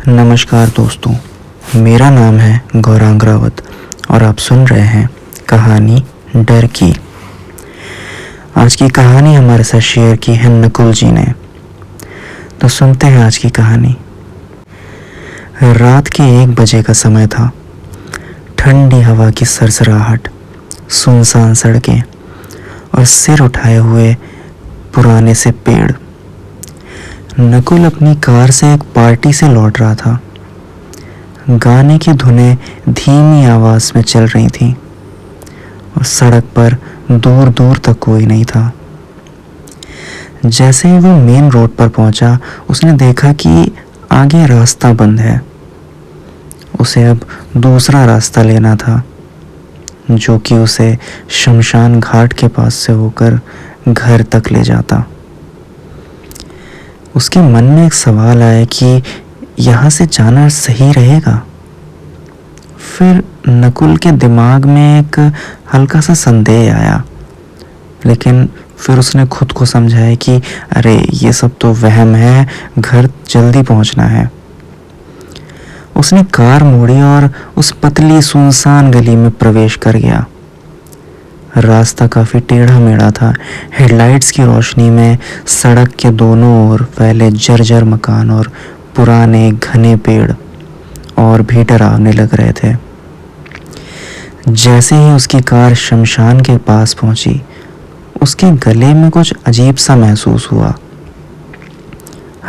नमस्कार दोस्तों, मेरा नाम है गौरांग रावत और आप सुन रहे हैं कहानी डर की। आज की कहानी हमारे साथ शेयर की है नकुल जी ने। तो सुनते हैं आज की कहानी। रात के 1 बजे का समय था। ठंडी हवा की सरसराहट, सुनसान सड़कें और सिर उठाए हुए पुराने से पेड़। नकुल अपनी कार से एक पार्टी से लौट रहा था। गाने की धुनें धीमी आवाज में चल रही थीं और सड़क पर दूर दूर तक कोई नहीं था। जैसे ही वो मेन रोड पर पहुंचा, उसने देखा कि आगे रास्ता बंद है। उसे अब दूसरा रास्ता लेना था, जो कि उसे शमशान घाट के पास से होकर घर तक ले जाता। उसके मन में एक सवाल आया कि यहाँ से जाना सही रहेगा। फिर नकुल के दिमाग में एक हल्का सा संदेह आया, लेकिन फिर उसने खुद को समझाया कि अरे ये सब तो वहम है, घर जल्दी पहुंचना है। उसने कार मोड़ी और उस पतली सुनसान गली में प्रवेश कर गया। रास्ता काफ़ी टेढ़ा मेढ़ा था। हेडलाइट्स की रोशनी में सड़क के दोनों ओर फैले जर्जर मकान और पुराने घने पेड़ और भी डरावने लग रहे थे। जैसे ही उसकी कार शमशान के पास पहुंची, उसके गले में कुछ अजीब सा महसूस हुआ।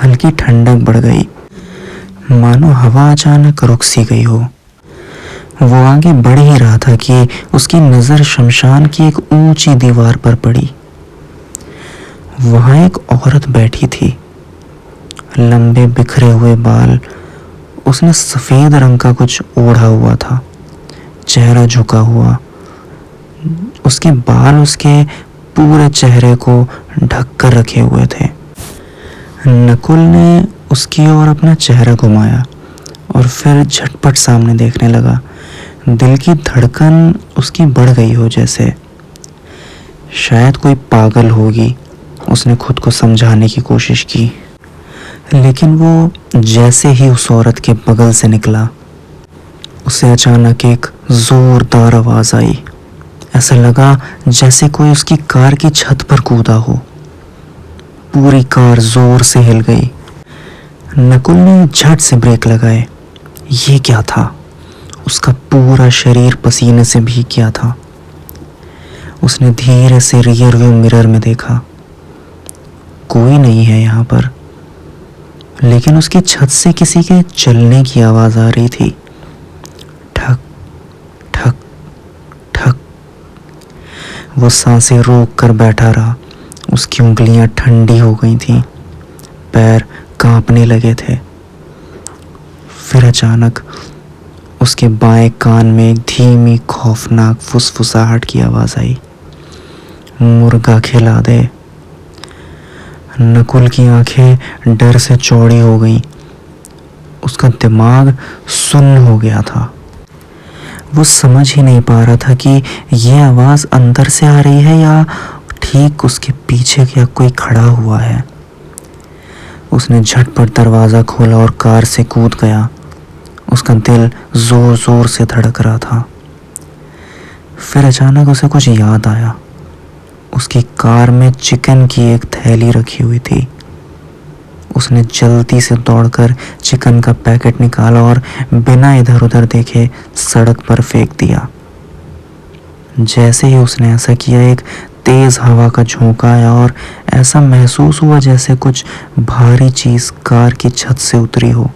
हल्की ठंडक बढ़ गई, मानो हवा अचानक रुक सी गई हो। वो आगे बढ़ ही रहा था कि उसकी नज़र शमशान की एक ऊंची दीवार पर पड़ी। वहां एक औरत बैठी थी। लंबे बिखरे हुए बाल, उसने सफ़ेद रंग का कुछ ओढ़ा हुआ था, चेहरा झुका हुआ। उसके बाल उसके पूरे चेहरे को ढक कर रखे हुए थे। नकुल ने उसकी ओर अपना चेहरा घुमाया और फिर झटपट सामने देखने लगा। दिल की धड़कन उसकी बढ़ गई हो, जैसे शायद कोई पागल होगी। उसने खुद को समझाने की कोशिश की, लेकिन वो जैसे ही उस औरत के बगल से निकला, उसे अचानक एक जोरदार आवाज आई। ऐसा लगा जैसे कोई उसकी कार की छत पर कूदा हो। पूरी कार जोर से हिल गई। नकुल ने झट से ब्रेक लगाए। ये क्या था? उसका पूरा शरीर पसीने से भीग गया था। उसने धीरे से रियर व्यू मिरर में देखा। कोई नहीं है यहाँ पर, लेकिन उसकी छत से किसी के चलने की आवाज आ रही थी। ठक ठक ठक। वो सांसें रोक कर बैठा रहा। उसकी उंगलियां ठंडी हो गई थीं, पैर कांपने लगे थे। फिर अचानक उसके बाएं कान में एक धीमी खौफनाक फुसफुसाहट की आवाज आई, मुर्गा खिला दे। नकुल की आंखें डर से चौड़ी हो गईं। उसका दिमाग सुन्न हो गया था। वो समझ ही नहीं पा रहा था कि यह आवाज अंदर से आ रही है या ठीक उसके पीछे क्या कोई खड़ा हुआ है। उसने झटपट दरवाज़ा खोला और कार से कूद गया। उसका दिल जोर जोर से धड़क रहा था। फिर अचानक उसे कुछ याद आया। उसकी कार में चिकन की एक थैली रखी हुई थी। उसने जल्दी से दौड़कर चिकन का पैकेट निकाला और बिना इधर उधर देखे सड़क पर फेंक दिया। जैसे ही उसने ऐसा किया, एक तेज हवा का झोंका आया और ऐसा महसूस हुआ जैसे कुछ भारी चीज कार की छत से उतरी हो।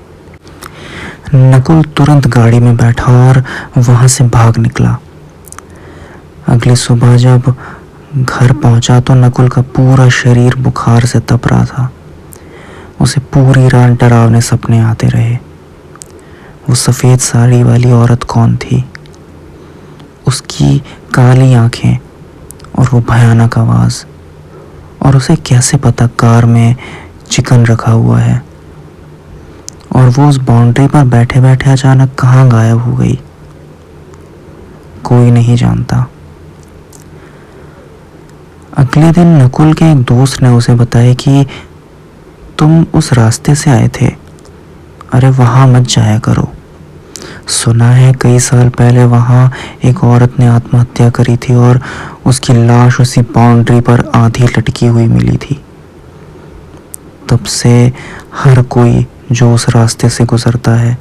नकुल तुरंत गाड़ी में बैठा और वहां से भाग निकला। अगली सुबह जब घर पहुंचा तो नकुल का पूरा शरीर बुखार से तप रहा था। उसे पूरी रात डरावने सपने आते रहे। वो सफ़ेद साड़ी वाली औरत कौन थी? उसकी काली आंखें और वो भयानक आवाज़, और उसे कैसे पता कार में चिकन रखा हुआ है? और वो उस बाउंड्री पर बैठे बैठे अचानक कहाँ गायब हो गई? कोई नहीं जानता। अगले दिन नकुल के एक दोस्त ने उसे बताया कि तुम उस रास्ते से आए थे अरे वहाँ मत जाया करो, सुना है कई साल पहले वहाँ एक औरत ने आत्महत्या करी थी और उसकी लाश उसी बाउंड्री पर आधी लटकी हुई मिली थी। तब से हर कोई जो उस रास्ते से गुजरता है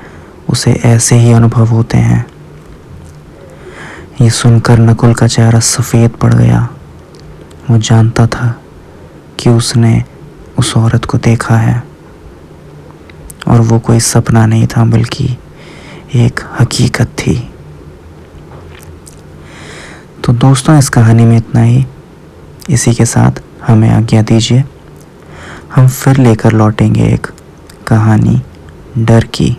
उसे ऐसे ही अनुभव होते हैं। ये सुनकर नकुल का चेहरा सफ़ेद पड़ गया। वो जानता था कि उसने उस औरत को देखा है और वो कोई सपना नहीं था बल्कि एक हकीकत थी। तो दोस्तों, इस कहानी में इतना ही। इसी के साथ हमें आज्ञा दीजिए। हम फिर लेकर लौटेंगे एक कहानी डर की।